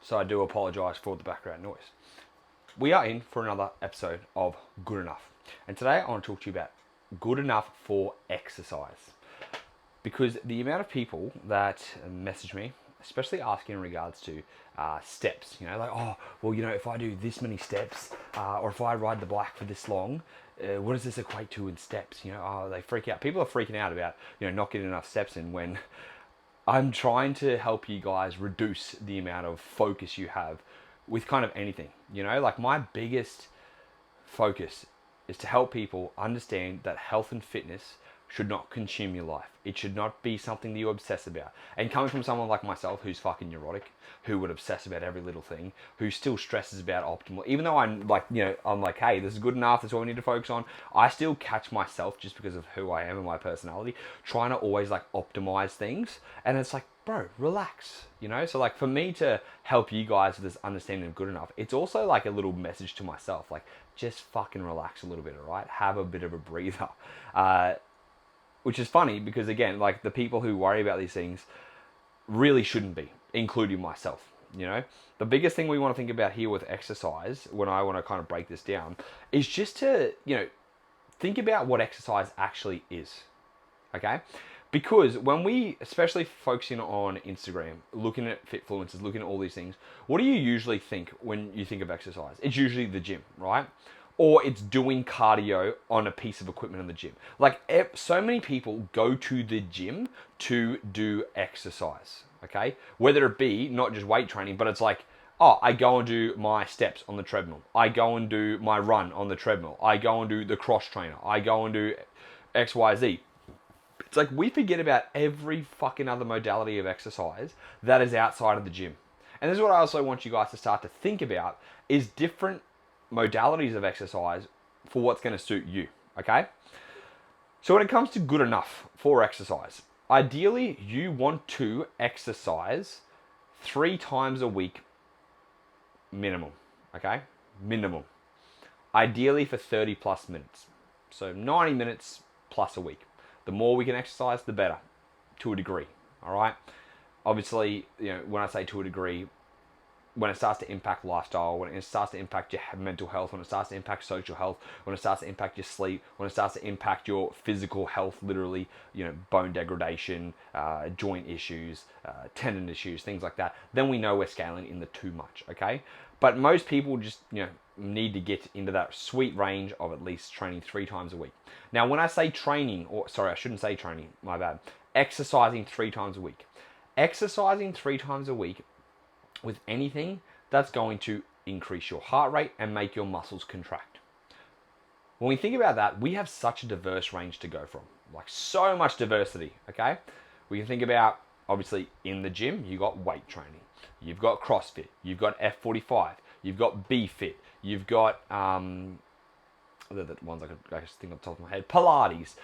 So I do apologise for the background noise. We are in for another episode of Good Enough. And today I want to talk to you about good enough for exercise. Because the amount of people that message me, especially asking in regards to steps, like, oh, well, if I do this many steps, or if I ride the bike for this long, what does this equate to in steps? They freak out. People are freaking out about, not getting enough steps in when I'm trying to help you guys reduce the amount of focus you have with kind of anything. Like my biggest focus is to help people understand that health and fitness should not consume your life. It should not be something that you obsess about. And coming from someone like myself who's fucking neurotic, who would obsess about every little thing, who still stresses about optimal, even though I'm like, hey, this is good enough, this is what we need to focus on, I still catch myself just because of who I am and my personality, trying to always like optimize things. And it's like, bro, relax, So like for me to help you guys with this understanding of good enough, it's also like a little message to myself, like just fucking relax a little bit, all right? Have a bit of a breather. Which is funny because again, like the people who worry about these things really shouldn't be, including myself, The biggest thing we want to think about here with exercise, when I want to kind of break this down, is just to, think about what exercise actually is, okay? Because when we, especially focusing on Instagram, looking at Fitfluencers, looking at all these things, what do you usually think when you think of exercise? It's usually the gym, right? Or it's doing cardio on a piece of equipment in the gym. Like so many people go to the gym to do exercise, okay? Whether it be not just weight training, but it's like, oh, I go and do my steps on the treadmill. I go and do my run on the treadmill. I go and do the cross trainer. I go and do X, Y, Z. It's like we forget about every fucking other modality of exercise that is outside of the gym. And this is what I also want you guys to start to think about is different modalities of exercise for what's going to suit you, okay? So when it comes to good enough for exercise, ideally you want to exercise 3 times a week minimum, okay? Minimum. Ideally for 30 plus minutes. So 90 minutes plus a week. The more we can exercise, the better, to a degree, all right? Obviously, when I say to a degree, when it starts to impact lifestyle, when it starts to impact your mental health, when it starts to impact social health, when it starts to impact your sleep, when it starts to impact your physical health, literally, bone degradation, joint issues, tendon issues, things like that, then we know we're scaling in the too much, okay? But most people just, need to get into that sweet range of at least training 3 times a week. Now, when I say training, I shouldn't say training, my bad, exercising 3 times a week. Exercising 3 times a week with anything that's going to increase your heart rate and make your muscles contract. When we think about that, we have such a diverse range to go from, like so much diversity, okay? We can think about, obviously, in the gym, you got weight training, you've got CrossFit, you've got F45, you've got B-Fit, you've got, the ones I just think on the top of my head, Pilates,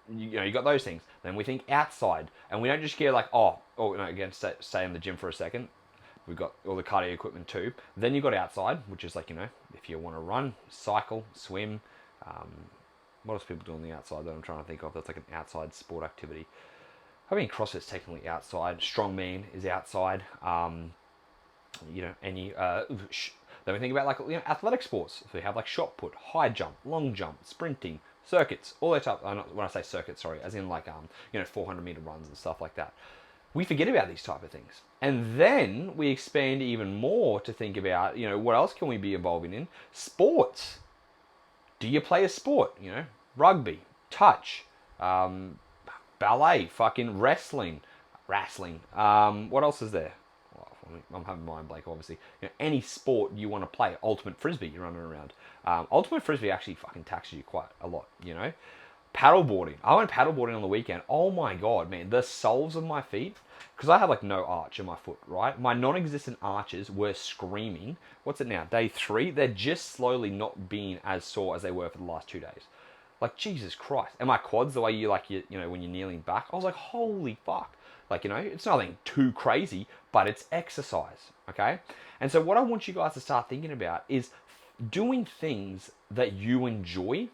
you got those things. Then we think outside, and we don't just get like, again, stay in the gym for a second. We've got all the cardio equipment too. Then you've got outside, which is like, if you want to run, cycle, swim. What else people do on the outside that I'm trying to think of? That's like an outside sport activity. I mean, CrossFit's technically outside. Strongman is outside. Then we think about like, athletic sports. So we have like shot put, high jump, long jump, sprinting, circuits, all that stuff. When I say circuits, sorry, as in like, 400 meter runs and stuff like that. We forget about these type of things. And then we expand even more to think about, what else can we be involving in? Sports. Do you play a sport? Rugby, touch, ballet, fucking wrestling. What else is there? I'm having mind blank, obviously. Any sport you want to play. Ultimate Frisbee, you're running around. Ultimate Frisbee actually fucking taxes you quite a lot, Paddleboarding. I went paddleboarding on the weekend. Oh my God, man. The soles of my feet, because I have like no arch in my foot, right? My non-existent arches were screaming. What's it now? Day 3? They're just slowly not being as sore as they were for the last 2 days. Like, Jesus Christ. And my quads, the way you when you're kneeling back, I was like, holy fuck. Like, it's nothing too crazy, but it's exercise, okay? And so what I want you guys to start thinking about is doing things that you enjoy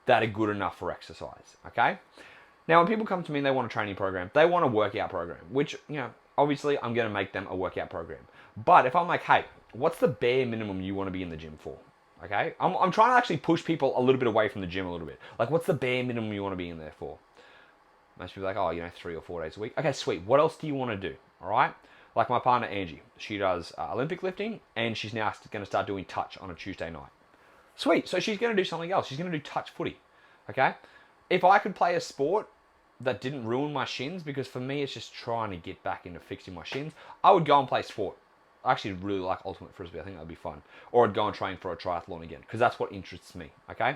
that are good enough for exercise, okay? Now, when people come to me and they want a training program, they want a workout program, which, obviously I'm going to make them a workout program. But if I'm like, hey, what's the bare minimum you want to be in the gym for? Okay, I'm trying to actually push people a little bit away from the gym a little bit. Like, what's the bare minimum you want to be in there for? Most people are like, oh, 3 or 4 days a week. Okay, sweet. What else do you want to do? All right. Like my partner Angie, she does Olympic lifting, and she's now going to start doing touch on a Tuesday night. Sweet. So she's going to do something else. She's going to do touch footy. Okay. If I could play a sport that didn't ruin my shins, because for me it's just trying to get back into fixing my shins, I would go and play sport. I actually really like ultimate frisbee. I think that'd be fun. Or I'd go and train for a triathlon again, because that's what interests me. Okay.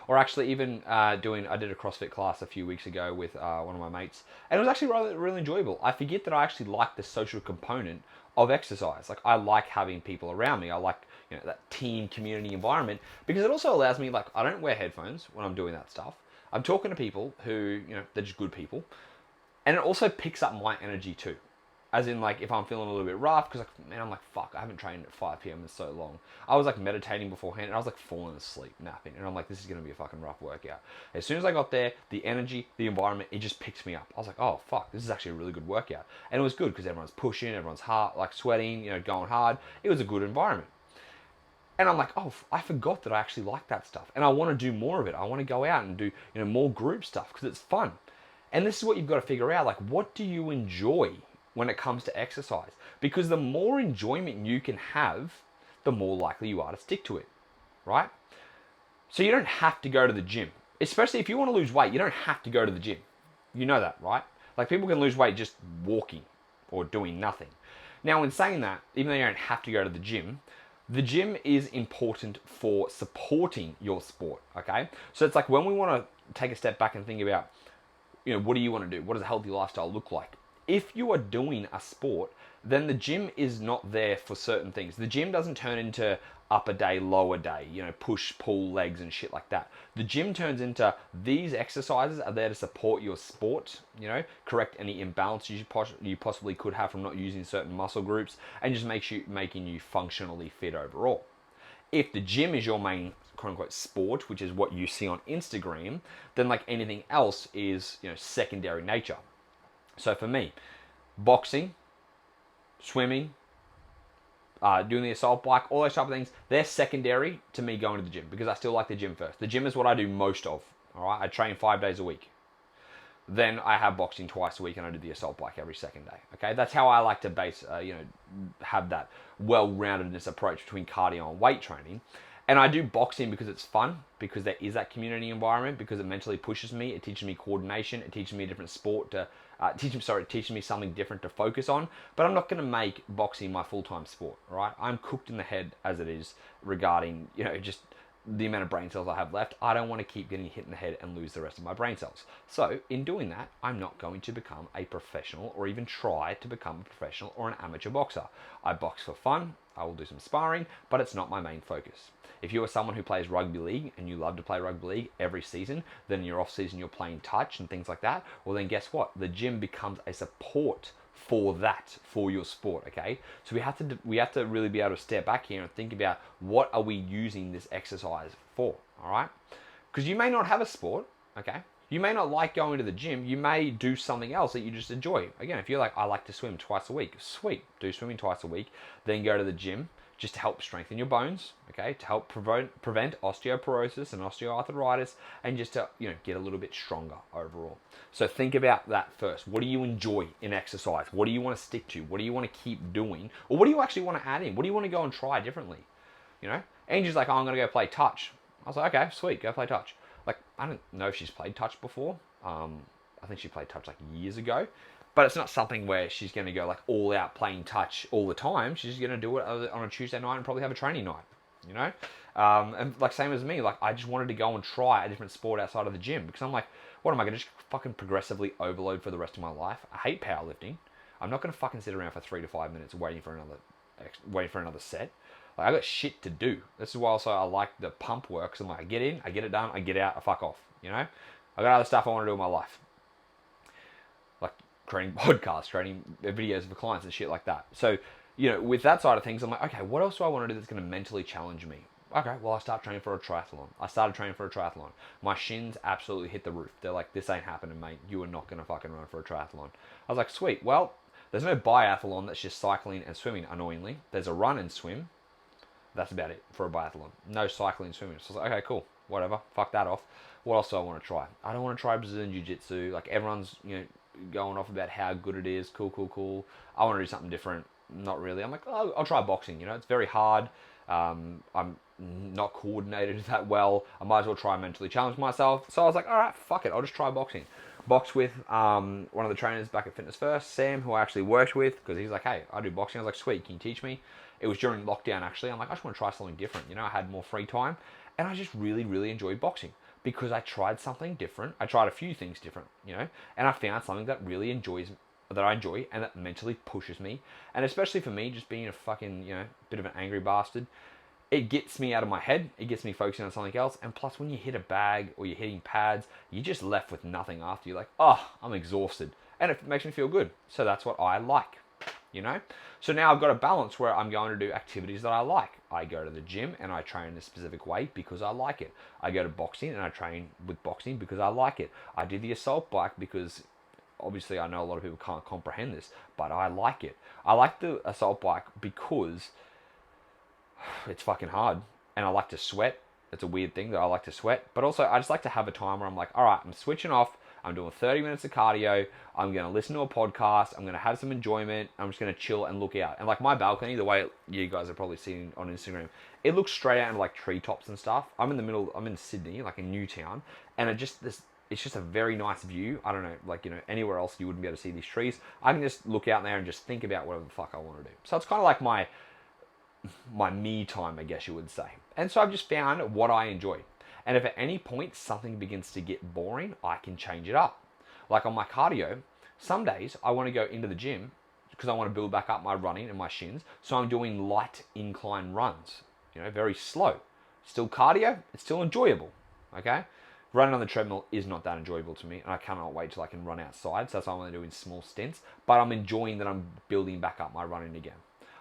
Or actually even I did a CrossFit class a few weeks ago with one of my mates, and it was actually really enjoyable. I forget that I actually like the social component of exercise. Like, I like having people around me. I like, that team community environment, because it also allows me, like, I don't wear headphones when I'm doing that stuff. I'm talking to people who, they're just good people, and it also picks up my energy too. As in, like, if I'm feeling a little bit rough, because, like, man, I'm like, fuck, I haven't trained at 5 p.m. in so long. I was, like, meditating beforehand, and I was, like, falling asleep, napping. And I'm like, this is going to be a fucking rough workout. As soon as I got there, the energy, the environment, it just picks me up. I was like, oh, fuck, this is actually a really good workout. And it was good, because everyone's pushing, everyone's hard, like, sweating, going hard. It was a good environment. And I'm like, oh, I forgot that I actually like that stuff. And I want to do more of it. I want to go out and do, more group stuff, because it's fun. And this is what you've got to figure out. Like, what do you enjoy when it comes to exercise? Because the more enjoyment you can have, the more likely you are to stick to it, right? So you don't have to go to the gym. Especially if you want to lose weight, you don't have to go to the gym. You know that, right? Like, people can lose weight just walking or doing nothing. Now, in saying that, even though you don't have to go to the gym is important for supporting your sport, okay? So it's like, when we want to take a step back and think about, what do you want to do? What does a healthy lifestyle look like? If you are doing a sport, then the gym is not there for certain things. The gym doesn't turn into upper day, lower day, push, pull, legs and shit like that. The gym turns into, these exercises are there to support your sport, correct any imbalances you possibly could have from not using certain muscle groups, and just making you functionally fit overall. If the gym is your main quote-unquote sport, which is what you see on Instagram, then, like anything else, is secondary nature. So for me, boxing, swimming, doing the assault bike, all those type of things, they're secondary to me going to the gym, because I still like the gym first. The gym is what I do most of. All right, I train 5 days a week. Then I have boxing twice a week, and I do the assault bike every second day. Okay, that's how I like to base, have that well-roundedness approach between cardio and weight training. And I do boxing because it's fun, because there is that community environment, because it mentally pushes me. It teaches me coordination. It teaches me a different sport to it teaches me something different to focus on. But I'm not going to make boxing my full-time sport. Right? I'm cooked in the head as it is regarding just the amount of brain cells I have left. I don't want to keep getting hit in the head and lose the rest of my brain cells. So in doing that, I'm not going to become a professional, or even try to become a professional or an amateur boxer. I box for fun. I will do some sparring, but it's not my main focus. If you are someone who plays rugby league and you love to play rugby league every season, then in your off season you're playing touch and things like that, well then guess what? The gym becomes a support for that, for your sport, okay? So we have to really be able to step back here and think about, what are we using this exercise for, all right? Because you may not have a sport, okay? You may not like going to the gym. You may do something else that you just enjoy. Again, if you're like, I like to swim twice a week, sweet, do swimming twice a week, then go to the gym, just to help strengthen your bones, okay, to help prevent osteoporosis and osteoarthritis, and just to get a little bit stronger overall. So think about that first. What do you enjoy in exercise? What do you want to stick to? What do you want to keep doing? Or what do you actually want to add in? What do you want to go and try differently? Angie's like, oh, I'm going to go play touch. I was like, okay, sweet, go play touch. Like, I don't know if she's played touch before. I think she played touch like years ago. But it's not something where she's going to go like all out playing touch all the time. She's going to do it on a Tuesday night and probably have a training night, And like, same as me, like, I just wanted to go and try a different sport outside of the gym, because I'm like, what am I going to just fucking progressively overload for the rest of my life? I hate powerlifting. I'm not going to fucking sit around for 3 to 5 minutes waiting for another set. Like, I got shit to do. This is why also I like the pump work. So I'm like, I get in, I get it done, I get out, I fuck off, I got other stuff I want to do in my life. Like creating podcasts, creating videos for clients and shit like that. So, with that side of things, I'm like, okay, what else do I want to do that's going to mentally challenge me? Okay, well, I start training for a triathlon. I started training for a triathlon. My shins absolutely hit the roof. They're like, this ain't happening, mate. You are not going to fucking run for a triathlon. I was like, sweet. Well, There's no biathlon that's just cycling and swimming, annoyingly. There's a run and swim. That's about it for a biathlon. No cycling and swimming. So I was like, okay, cool. Whatever. Fuck that off. What else do I want to try? I don't want to try Brazilian Jiu-Jitsu. Like, everyone's, going off about how good it is. Cool. I want to do something different. Not really. I'm like, oh, I'll try boxing. It's very hard. I'm not coordinated that well. I might as well try and mentally challenge myself. So I was like, all right, fuck it. I'll just try boxing. Boxed with one of the trainers back at Fitness First, Sam, who I actually worked with, because he's like, hey, I do boxing. I was like, sweet, can you teach me? It was during lockdown, actually. I'm like, I just want to try something different. I had more free time, and I just really, really enjoyed boxing because I tried something different. I tried a few things different, and I found something that I enjoy and that mentally pushes me. And especially for me, just being a fucking, bit of an angry bastard, it gets me out of my head. It gets me focusing on something else. And plus, when you hit a bag or you're hitting pads, you're just left with nothing after. You're like, oh, I'm exhausted. And it makes me feel good. So that's what I like, So now I've got a balance where I'm going to do activities that I like. I go to the gym and I train in a specific way because I like it. I go to boxing and I train with boxing because I like it. I do the assault bike because obviously I know a lot of people can't comprehend this, but I like it. I like the assault bike because it's fucking hard, and I like to sweat. It's a weird thing that I like to sweat, but also I just like to have a time where I'm like, all right, I'm switching off. I'm doing 30 minutes of cardio. I'm going to listen to a podcast. I'm going to have some enjoyment. I'm just going to chill and look out. And like my balcony, the way you guys have probably seen on Instagram, it looks straight out into like treetops and stuff. I'm in Sydney, like in Newtown, and it's just a very nice view. I don't know, like, anywhere else you wouldn't be able to see these trees. I can just look out there and just think about whatever the fuck I want to do. So it's kind of like my me time, I guess you would say. And so I've just found what I enjoy. And if at any point something begins to get boring, I can change it up. Like on my cardio, some days I want to go into the gym because I want to build back up my running and my shins. So I'm doing light incline runs, very slow. Still cardio, it's still enjoyable, okay? Running on the treadmill is not that enjoyable to me, and I cannot wait till I can run outside. So that's what I want to do in small stints. But I'm enjoying that I'm building back up my running again.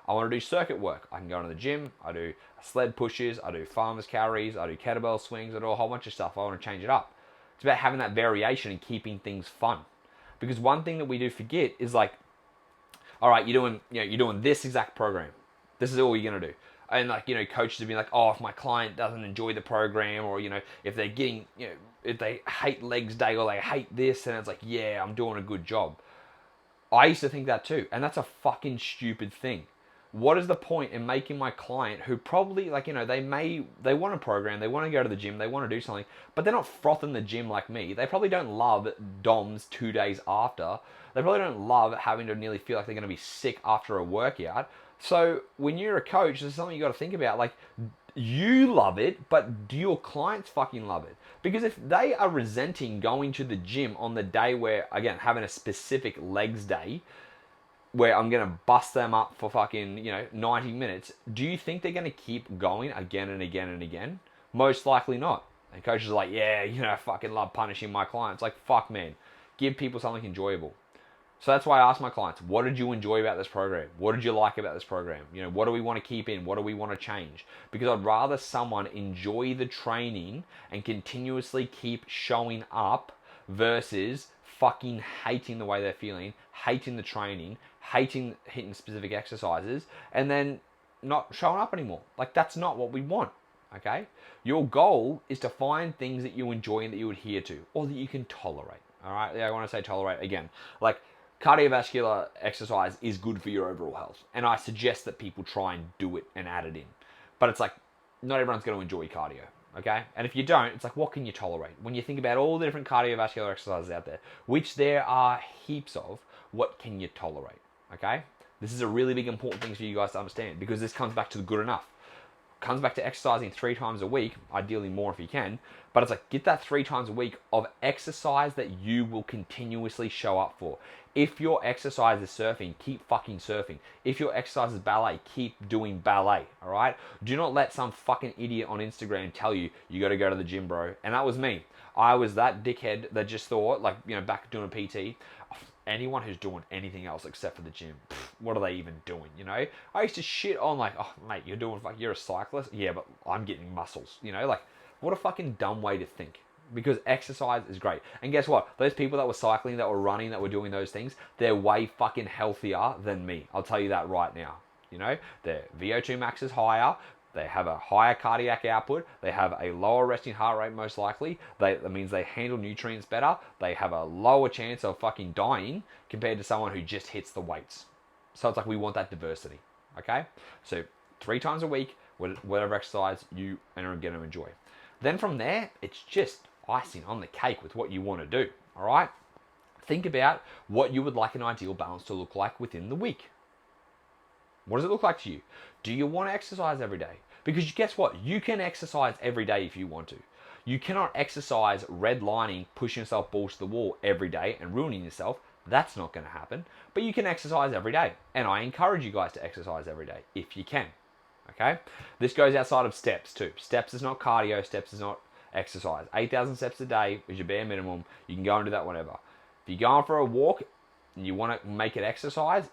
I want to do circuit work. I can go to the gym. I do sled pushes. I do farmer's carries. I do kettlebell swings. I do a whole bunch of stuff. I want to change it up. It's about having that variation and keeping things fun. Because one thing that we do forget is like, all right, you're doing this exact program. This is all you're gonna do. And like, coaches have been like, oh, if my client doesn't enjoy the program, or if they're getting, if they hate legs day or they hate this, and it's like, yeah, I'm doing a good job. I used to think that too, and that's a fucking stupid thing. What is the point in making my client, who probably, like, they want a program, they want to go to the gym, they want to do something, but they're not frothing the gym like me. They probably don't love DOMs 2 days after. They probably don't love having to nearly feel like they're going to be sick after a workout. So when you're a coach, there's something you got to think about. Like, you love it, but do your clients fucking love it? Because if they are resenting going to the gym on the day where, again, having a specific legs day, where I'm going to bust them up for fucking, 90 minutes, do you think they're going to keep going again and again and again? Most likely not. And coaches are like, yeah, I fucking love punishing my clients. Like, fuck, man. Give people something enjoyable. So that's why I ask my clients, what did you enjoy about this program? What did you like about this program? What do we want to keep in? What do we want to change? Because I'd rather someone enjoy the training and continuously keep showing up versus fucking hating the way they're feeling, hating the training, hating hitting specific exercises, and then not showing up anymore. Like, that's not what we want, okay? Your goal is to find things that you enjoy and that you adhere to, or that you can tolerate, all right? Yeah, I want to say tolerate again. Like, cardiovascular exercise is good for your overall health, and I suggest that people try and do it and add it in. But it's like, not everyone's going to enjoy cardio, okay? And if you don't, it's like, what can you tolerate? When you think about all the different cardiovascular exercises out there, which there are heaps of, what can you tolerate, okay? This is a really big important thing for you guys to understand, because this comes back to the good enough. Comes back to exercising 3 times a week, ideally more if you can, but it's like, get that 3 times a week of exercise that you will continuously show up for. If your exercise is surfing, keep fucking surfing. If your exercise is ballet, keep doing ballet, all right? Do not let some fucking idiot on Instagram tell you, you got to go to the gym, bro. And that was me. I was that dickhead that just thought, like, back doing a PT, anyone who's doing anything else except for the gym, what are they even doing, I used to shit on, like, oh, mate, you're a cyclist? Yeah, but I'm getting muscles, like, what a fucking dumb way to think, because exercise is great. And guess what? Those people that were cycling, that were running, that were doing those things, they're way fucking healthier than me. I'll tell you that right now. You know, their VO2 max is higher. They have a higher cardiac output. They have a lower resting heart rate, most likely. That means they handle nutrients better. They have a lower chance of fucking dying compared to someone who just hits the weights. So it's like we want that diversity, okay? So 3 times a week, whatever exercise you are going to enjoy. Then from there, it's just icing on the cake with what you want to do, all right? Think about what you would like an ideal balance to look like within the week. What does it look like to you? Do you want to exercise every day? Because guess what? You can exercise every day if you want to. You cannot exercise redlining, pushing yourself balls to the wall every day and ruining yourself. That's not going to happen. But you can exercise every day. And I encourage you guys to exercise every day if you can. Okay? This goes outside of steps too. Steps is not cardio. Steps is not exercise. 8,000 steps a day is your bare minimum. You can go and do that whenever. If you're going for a walk and you want to make it exercise,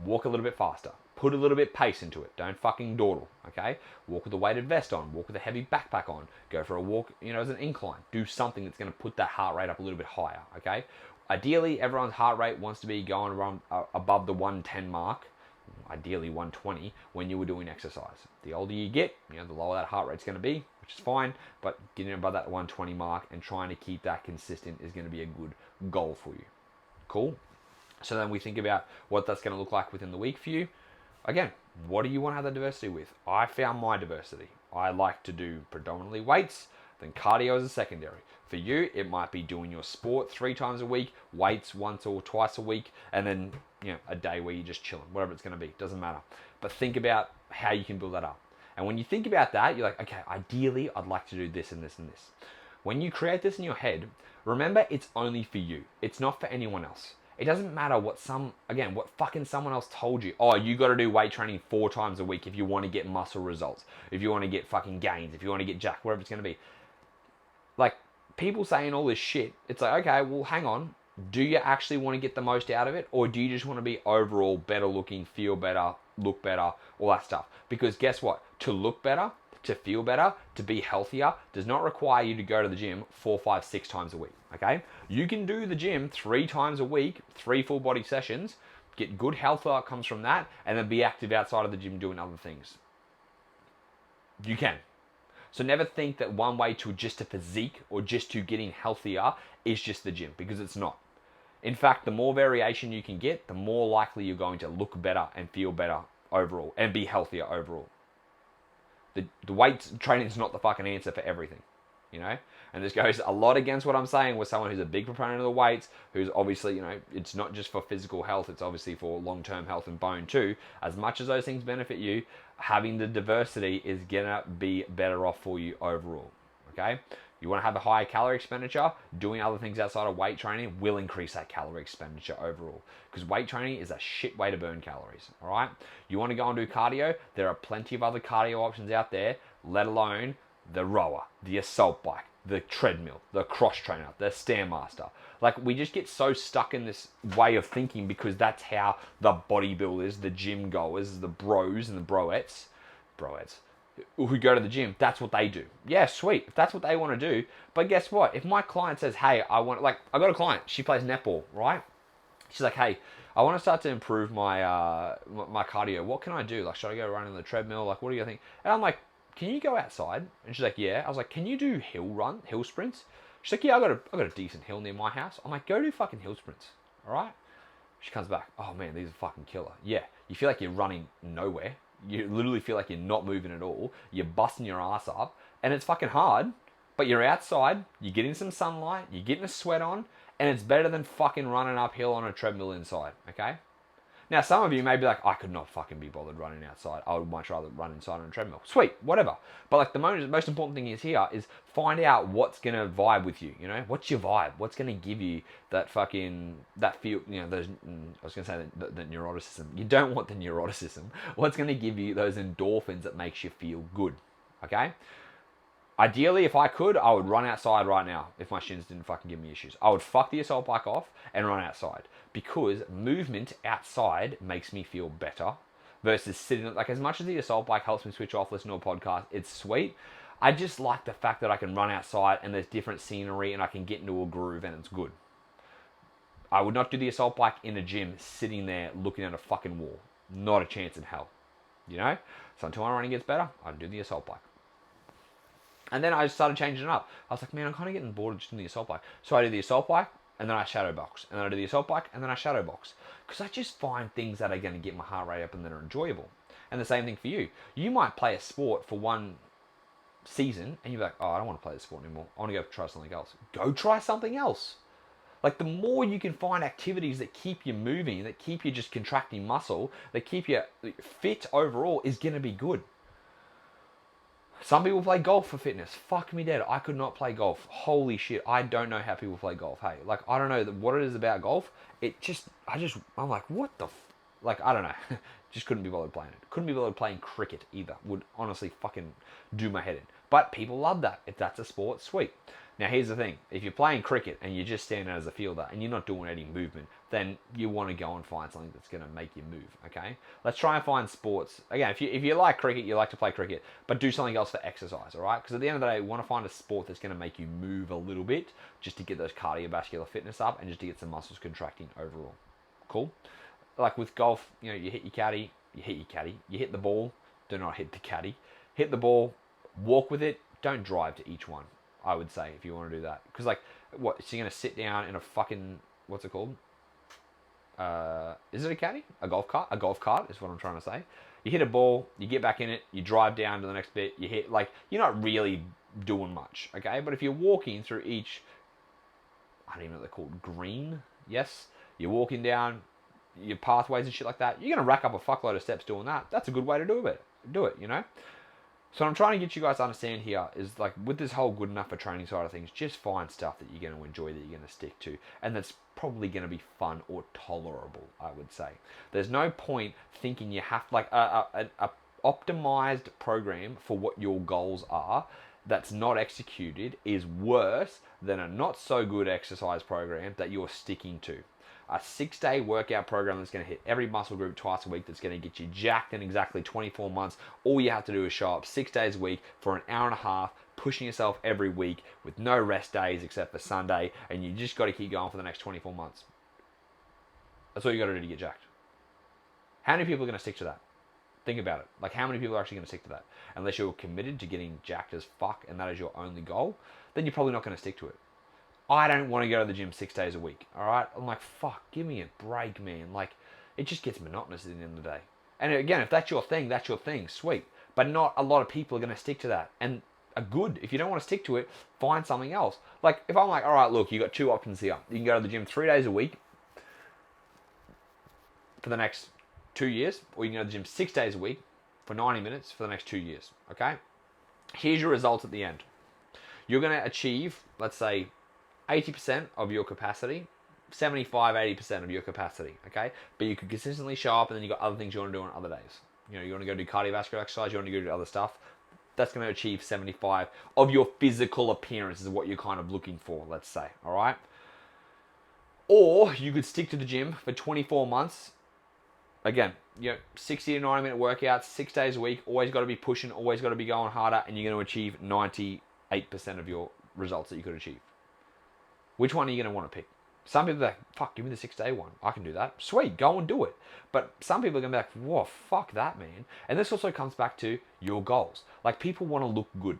walk a little bit faster. Put a little bit pace into it. Don't fucking dawdle, okay? Walk with a weighted vest on. Walk with a heavy backpack on. Go for a walk, as an incline. Do something that's going to put that heart rate up a little bit higher, okay? Ideally, everyone's heart rate wants to be going around above the 110 mark, ideally 120, when you were doing exercise. The older you get, the lower that heart rate's going to be, which is fine, but getting above that 120 mark and trying to keep that consistent is going to be a good goal for you. Cool? So then we think about what that's going to look like within the week for you. Again, what do you want to have the diversity with? I found my diversity. I like to do predominantly weights, then cardio as a secondary. For you, it might be doing your sport 3 times a week, weights once or twice a week, and then a day where you're just chilling, whatever it's going to be, doesn't matter. But think about how you can build that up. And when you think about that, you're like, okay, ideally, I'd like to do this and this and this. When you create this in your head, remember it's only for you. It's not for anyone else. It doesn't matter what fucking someone else told you. Oh, you got to do weight training 4 times a week if you want to get muscle results, if you want to get fucking gains, if you want to get jacked, whatever it's going to be. Like, people saying all this shit, it's like, okay, well, hang on. Do you actually want to get the most out of it? Or do you just want to be overall better looking, feel better, look better, all that stuff? Because guess what? To look better, to feel better, to be healthier, does not require you to go to the gym 4, 5, 6 times a week, okay? You can do the gym 3 times a week, 3 full body sessions, get good health outcomes from that, and then be active outside of the gym doing other things. You can. So never think that one way to just a physique or just to getting healthier is just the gym, because it's not. In fact, the more variation you can get, the more likely you're going to look better and feel better overall and be healthier overall. The weight training is not the fucking answer for everything, And this goes a lot against what I'm saying with someone who's a big proponent of the weights, who's obviously, it's not just for physical health, it's obviously for long-term health and bone too. As much as those things benefit you, having the diversity is gonna be better off for you overall, okay? You want to have a higher calorie expenditure, doing other things outside of weight training will increase that calorie expenditure overall. Because weight training is a shit way to burn calories, all right? You want to go and do cardio, there are plenty of other cardio options out there, let alone the rower, the assault bike, the treadmill, the cross trainer, the Stairmaster. Like, we just get so stuck in this way of thinking because that's how the bodybuilders, the gym goers, the bros and the broettes, who go to the gym, that's what they do. Yeah, sweet, if that's what they want to do. But guess what? If my client says, hey, I got a client, she plays netball, right? She's like, hey, I want to start to improve my my cardio. What can I do? Like, should I go run on the treadmill? Like, what do you think? And I'm like, can you go outside? And she's like, yeah. I was like, can you do hill sprints? She's like, yeah, I got a decent hill near my house. I'm like, go do fucking hill sprints, all right? She comes back, oh man, these are fucking killer. Yeah, you feel like you're running nowhere. You literally feel like you're not moving at all. You're busting your ass up, and it's fucking hard, but you're outside, you're getting some sunlight, you're getting a sweat on, and it's better than fucking running uphill on a treadmill inside, okay? Now, some of you may be like, I could not fucking be bothered running outside. I would much rather run inside on a treadmill. Sweet, whatever. But like the most important thing is here is find out what's going to vibe with you, What's your vibe? What's going to give you that feel, those, I was going to say the neuroticism. You don't want the neuroticism. What's going to give you those endorphins that makes you feel good, okay? Ideally, if I could, I would run outside right now if my shins didn't fucking give me issues. I would fuck the assault bike off and run outside because movement outside makes me feel better versus sitting. Like, as much as the assault bike helps me switch off, listen to a podcast, it's sweet. I just like the fact that I can run outside and there's different scenery and I can get into a groove and it's good. I would not do the assault bike in a gym sitting there looking at a fucking wall. Not a chance in hell. You know? So until my running gets better, I'd do the assault bike. And then I started changing it up. I was like, man, I'm kind of getting bored of just doing the assault bike. So I do the assault bike, and then I shadow box. And then I do the assault bike, and then I shadow box. Because I just find things that are going to get my heart rate up and that are enjoyable. And the same thing for you. You might play a sport for one season, and you're like, oh, I don't want to play this sport anymore. I want to go try something else. Go try something else. Like, the more you can find activities that keep you moving, that keep you just contracting muscle, that keep you fit overall, is going to be good. Some people play golf for fitness. Fuck me dead. I could not play golf. Holy shit. I don't know how people play golf. Hey, like, I don't know what it is about golf. I'm like, what the like, I don't know. Just couldn't be bothered playing it. Couldn't be bothered playing cricket either. Would honestly fucking do my head in. But people love that. If that's a sport, sweet. Now, here's the thing. If you're playing cricket and you're just standing as a fielder and you're not doing any movement, then you want to go and find something that's going to make you move, okay? Let's try and find sports. Again, if you like cricket, you like to play cricket, but do something else for exercise, all right? Because at the end of the day, you want to find a sport that's going to make you move a little bit just to get those cardiovascular fitness up and just to get some muscles contracting overall. Cool? Like with golf, you hit your caddy, you hit the ball, do not hit the caddy. Hit the ball, walk with it, don't drive to each one. I would say, if you want to do that. Because, like, what? So you're going to sit down in a fucking, what's it called? Is it a caddy? A golf cart? A golf cart is what I'm trying to say. You hit a ball, you get back in it, you drive down to the next bit, you hit, like, you're not really doing much, okay? But if you're walking through each, I don't even know what they're called, green? Yes? You're walking down your pathways and shit like that, you're going to rack up a fuckload of steps doing that. That's a good way to do it, you know? So what I'm trying to get you guys to understand here is, like, with this whole good enough for training side of things, just find stuff that you're going to enjoy, that you're going to stick to, and that's probably going to be fun or tolerable, I would say. There's no point thinking you have, like, a optimized program for what your goals are that's not executed is worse than a not so good exercise program that you're sticking to. A 6-day workout program that's going to hit every muscle group twice a week, that's going to get you jacked in exactly 24 months. All you have to do is show up 6 days a week for an hour and a half, pushing yourself every week with no rest days except for Sunday, and you just got to keep going for the next 24 months. That's all you got to do to get jacked. How many people are going to stick to that? Think about it. Like, how many people are actually going to stick to that? Unless you're committed to getting jacked as fuck and that is your only goal, then you're probably not going to stick to it. I don't want to go to the gym 6 days a week, all right? I'm like, fuck, give me a break, man. Like, it just gets monotonous at the end of the day. And again, if that's your thing, sweet. But not a lot of people are going to stick to that. And are good. If you don't want to stick to it, find something else. Like, if I'm like, all right, look, you got two options here. You can go to the gym 3 days a week for the next 2 years, or you can go to the gym 6 days a week for 90 minutes for the next 2 years, okay? Here's your results at the end. You're going to achieve, let's say, 80% of your capacity, 75, 80% of your capacity, okay? But you can consistently show up, and then you've got other things you want to do on other days. You know, you want to go do cardiovascular exercise, you want to go do other stuff. That's going to achieve 75 of your physical appearance is what you're kind of looking for, let's say, all right? Or you could stick to the gym for 24 months. Again, 60 to 90 minute workouts, 6 days a week, always got to be pushing, always got to be going harder, and you're going to achieve 98% of your results that you could achieve. Which one are you going to want to pick? Some people are like, fuck, give me the 6 day one. I can do that. Sweet, go and do it. But some people are going to be like, whoa, fuck that, man. And this also comes back to your goals. Like, people want to look good.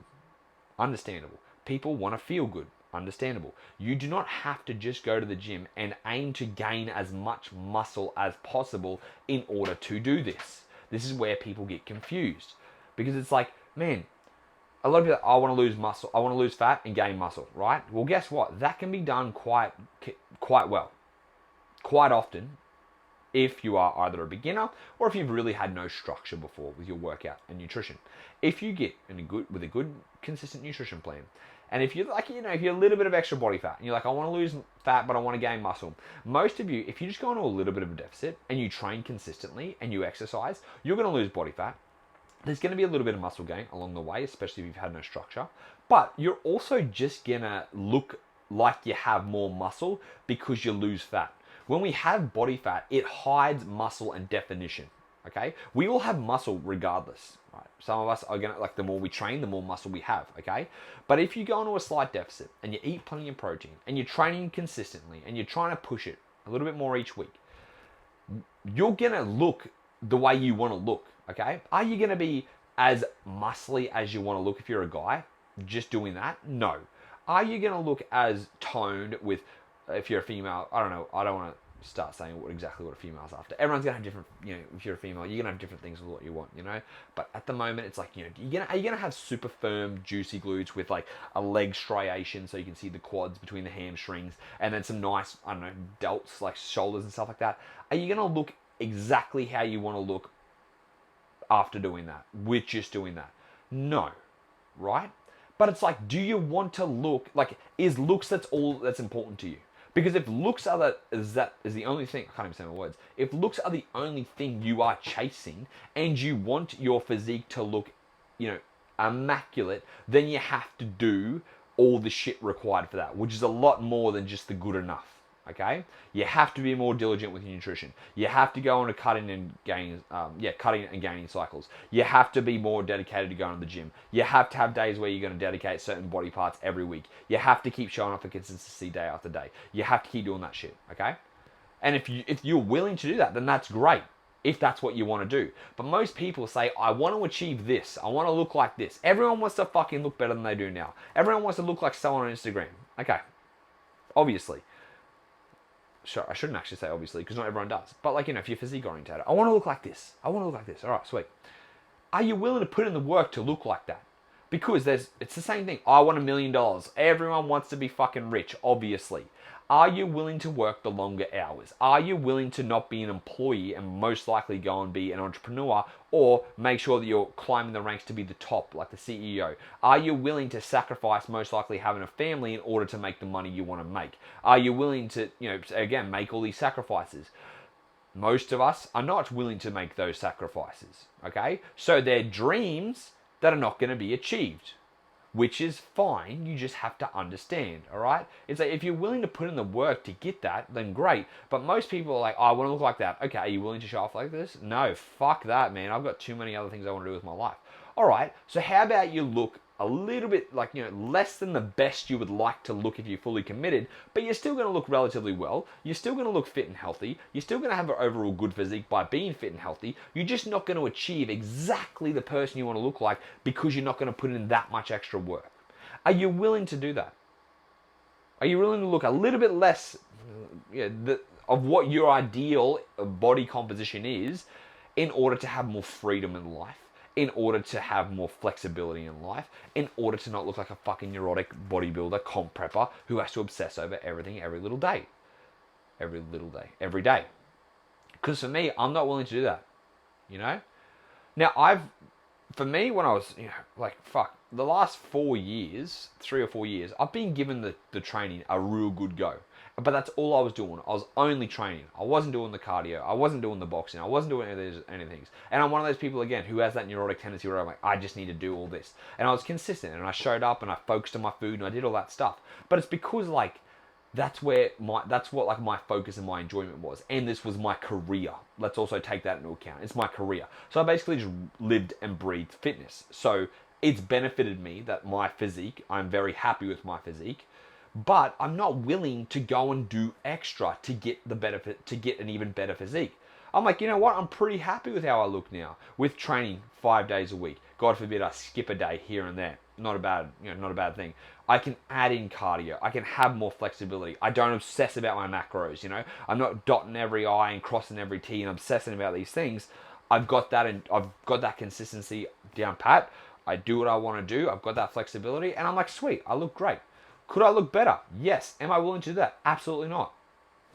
Understandable. People want to feel good. Understandable. You do not have to just go to the gym and aim to gain as much muscle as possible in order to do this. This is where people get confused. Because it's like, man, a lot of people, I want to lose muscle, I want to lose fat and gain muscle, right? Well, guess what? That can be done quite well, quite often, if you are either a beginner or if you've really had no structure before with your workout and nutrition. If you get with a good, consistent nutrition plan, and if you're like, if you're a little bit of extra body fat, and you're like, I want to lose fat, but I want to gain muscle. Most of you, if you just go into a little bit of a deficit and you train consistently and you exercise, you're going to lose body fat. There's going to be a little bit of muscle gain along the way, especially if you've had no structure. But you're also just going to look like you have more muscle because you lose fat. When we have body fat, it hides muscle and definition. Okay, we all have muscle regardless. Right? Some of us are gonna, like, the more we train, the more muscle we have. Okay, but if you go into a slight deficit and you eat plenty of protein and you're training consistently and you're trying to push it a little bit more each week, you're gonna look the way you want to look. Okay, are you gonna be as muscly as you want to look if you're a guy just doing that? No. Are you gonna look as toned with, if you're a female? I don't know. I don't want to start saying exactly what a female's after. Everyone's gonna have different, if you're a female, you're gonna have different things with what you want, But at the moment, it's like, are you gonna have super firm, juicy glutes with like a leg striation so you can see the quads between the hamstrings, and then some nice, I don't know, delts like shoulders and stuff like that? Are you gonna look exactly how you want to look after doing that, with just doing that? No, right? But it's like, do you want to look like, is looks that's all that's important to you? Because if looks are is the only thing, I can't even say my words. If looks are the only thing you are chasing, and you want your physique to look, immaculate, then you have to do all the shit required for that, which is a lot more than just the good enough. Okay, you have to be more diligent with your nutrition. You have to go on a cutting and gaining cycles. You have to be more dedicated to going to the gym. You have to have days where you're going to dedicate certain body parts every week. You have to keep showing up for consistency day after day. You have to keep doing that shit. Okay, and if you're willing to do that, then that's great. If that's what you want to do. But most people say, I want to achieve this. I want to look like this. Everyone wants to fucking look better than they do now. Everyone wants to look like someone on Instagram. Okay, obviously. Sure, I shouldn't actually say obviously, because not everyone does. But like, if you're physique orientated, I want to look like this. I want to look like this. All right, sweet. Are you willing to put in the work to look like that? Because it's the same thing. I want $1 million. Everyone wants to be fucking rich, obviously. Are you willing to work the longer hours? Are you willing to not be an employee and most likely go and be an entrepreneur, or make sure that you're climbing the ranks to be the top, like the CEO? Are you willing to sacrifice most likely having a family in order to make the money you want to make? Are you willing to, again, make all these sacrifices? Most of us are not willing to make those sacrifices, okay? So they're dreams that are not going to be achieved, which is fine. You just have to understand, all right? It's like, if you're willing to put in the work to get that, then great. But most people are like, I want to look like that. Okay, are you willing to show off like this? No, fuck that, man. I've got too many other things I want to do with my life. All right, so how about you look a little bit like, less than the best you would like to look if you're fully committed, but you're still going to look relatively well. You're still going to look fit and healthy. You're still going to have an overall good physique by being fit and healthy. You're just not going to achieve exactly the person you want to look like because you're not going to put in that much extra work. Are you willing to do that? Are you willing to look a little bit less of what your ideal body composition is in order to have more freedom in life? In order to have more flexibility in life, in order to not look like a fucking neurotic bodybuilder, comp prepper, who has to obsess over everything every little day. Every day. Because for me, I'm not willing to do that, Now, for me, when I was, the last 4 years, 3 or 4 years, I've been given the training a real good go. But that's all I was doing. I was only training. I wasn't doing the cardio. I wasn't doing the boxing. I wasn't doing anything. And I'm one of those people, again, who has that neurotic tendency where I'm like, I just need to do all this. And I was consistent, and I showed up, and I focused on my food, and I did all that stuff. But it's because, that's what my focus and my enjoyment was. And this was my career. Let's also take that into account. It's my career. So I basically just lived and breathed fitness. So it's benefited me that my physique, I'm very happy with my physique. But I'm not willing to go and do extra to get an even better physique. I'm like, you know what? I'm pretty happy with how I look now with training 5 days a week. God forbid I skip a day here and there. Not a bad thing. I can add in cardio. I can have more flexibility. I don't obsess about my macros. I'm not dotting every I and crossing every T and obsessing about these things. I've got that, and I've got that consistency down pat. I do what I want to do. I've got that flexibility, and I'm like, sweet. I look great. Could I look better? Yes. Am I willing to do that? Absolutely not.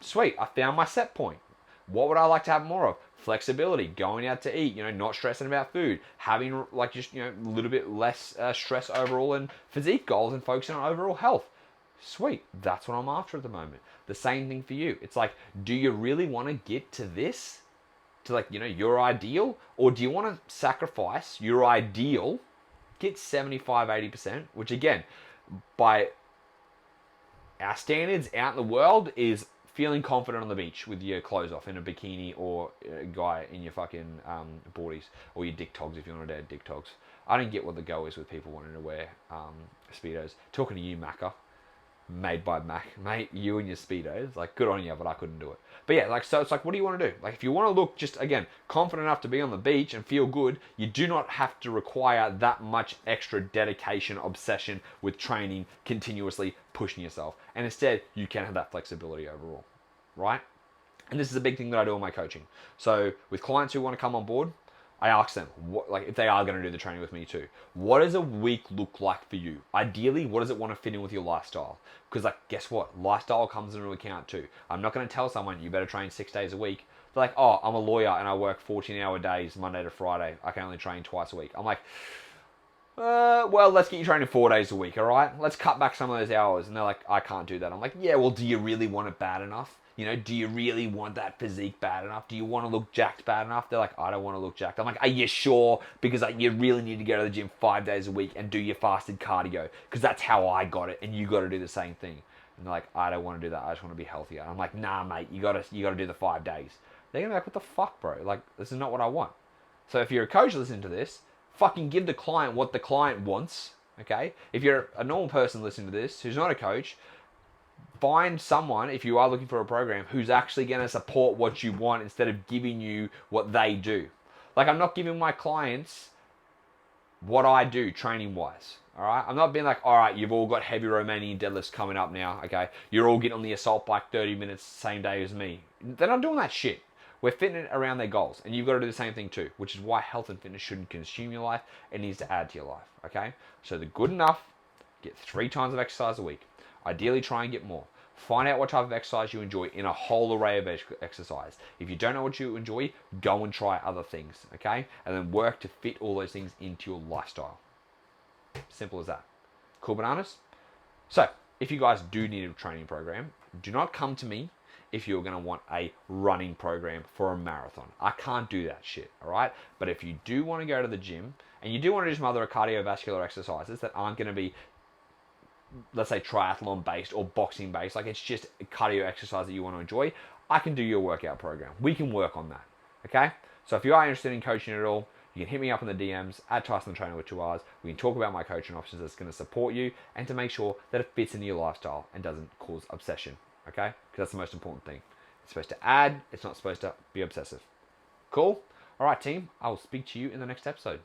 Sweet. I found my set point. What would I like to have more of? Flexibility, going out to eat, not stressing about food, having a little bit less stress overall in physique goals and focusing on overall health. Sweet. That's what I'm after at the moment. The same thing for you. It's like, do you really want to get to this? To your ideal? Or do you want to sacrifice your ideal, get 75, 80%, which again, by our standards out in the world is feeling confident on the beach with your clothes off in a bikini, or a guy in your fucking boardies, or your dick togs if you want to dad dick togs. I don't get what the go is with people wanting to wear Speedos. Talking to you, Macca, made by Mac, mate, you and your Speedos, like, good on you, but I couldn't do it. But yeah, like, so it's like, what do you want to do? Like, if you want to look just, again, confident enough to be on the beach and feel good, you do not have to require that much extra dedication, obsession with training, continuously pushing yourself. And instead, you can have that flexibility overall, right? And this is a big thing that I do in my coaching. So with clients who want to come on board, I ask them, what, like, if they are going to do the training with me too, what does a week look like for you? Ideally, what does it want to fit in with your lifestyle? Because, like, guess what? Lifestyle comes into account too. I'm not going to tell someone you better train 6 days a week. They're like, oh, I'm a lawyer and I work 14-hour days, Monday to Friday. I can only train twice a week. I'm like, well, let's get you training 4 days a week, all right? Let's cut back some of those hours. And they're like, I can't do that. I'm like, yeah, well, do you really want it bad enough? You know, do you really want that physique bad enough? Do you want to look jacked bad enough? They're like, I don't want to look jacked. I'm like, are you sure? Because like, you really need to go to the gym 5 days a week and do your fasted cardio. Because that's how I got it, and you got to do the same thing. And they're like, I don't want to do that. I just want to be healthier. And I'm like, nah, mate, you got to do the 5 days. They're gonna be like, what the fuck, bro? Like, this is not what I want. So if you're a coach listening to this, fucking give the client what the client wants. Okay? If you're a normal person listening to this who's not a coach, find someone, if you are looking for a program, who's actually going to support what you want instead of giving you what they do. Like, I'm not giving my clients what I do training-wise, all right? I'm not being like, all right, you've all got heavy Romanian deadlifts coming up now, okay? You're all getting on the assault bike 30 minutes same day as me. They're not doing that shit. We're fitting it around their goals, and you've got to do the same thing too, which is why health and fitness shouldn't consume your life. It needs to add to your life, okay? So the good enough, get 3 times of exercise a week. Ideally, try and get more. Find out what type of exercise you enjoy in a whole array of exercise. If you don't know what you enjoy, go and try other things, okay? And then work to fit all those things into your lifestyle. Simple as that. Cool bananas? So, if you guys do need a training program, do not come to me if you're going to want a running program for a marathon. I can't do that shit, all right? But if you do want to go to the gym, and you do want to do some other cardiovascular exercises that aren't going to be, let's say, triathlon based or boxing based, like, it's just a cardio exercise that you want to enjoy, I can do your workout program. We can work on that, okay? So if you are interested in coaching at all, you can hit me up in the DMs at Tyson with 2 R's. We can talk about my coaching options that's going to support you and to make sure that it fits into your lifestyle and doesn't cause obsession, okay? Because that's the most important thing. It's supposed to add, it's not supposed to be obsessive. Cool? All right, team, I will speak to you in the next episode.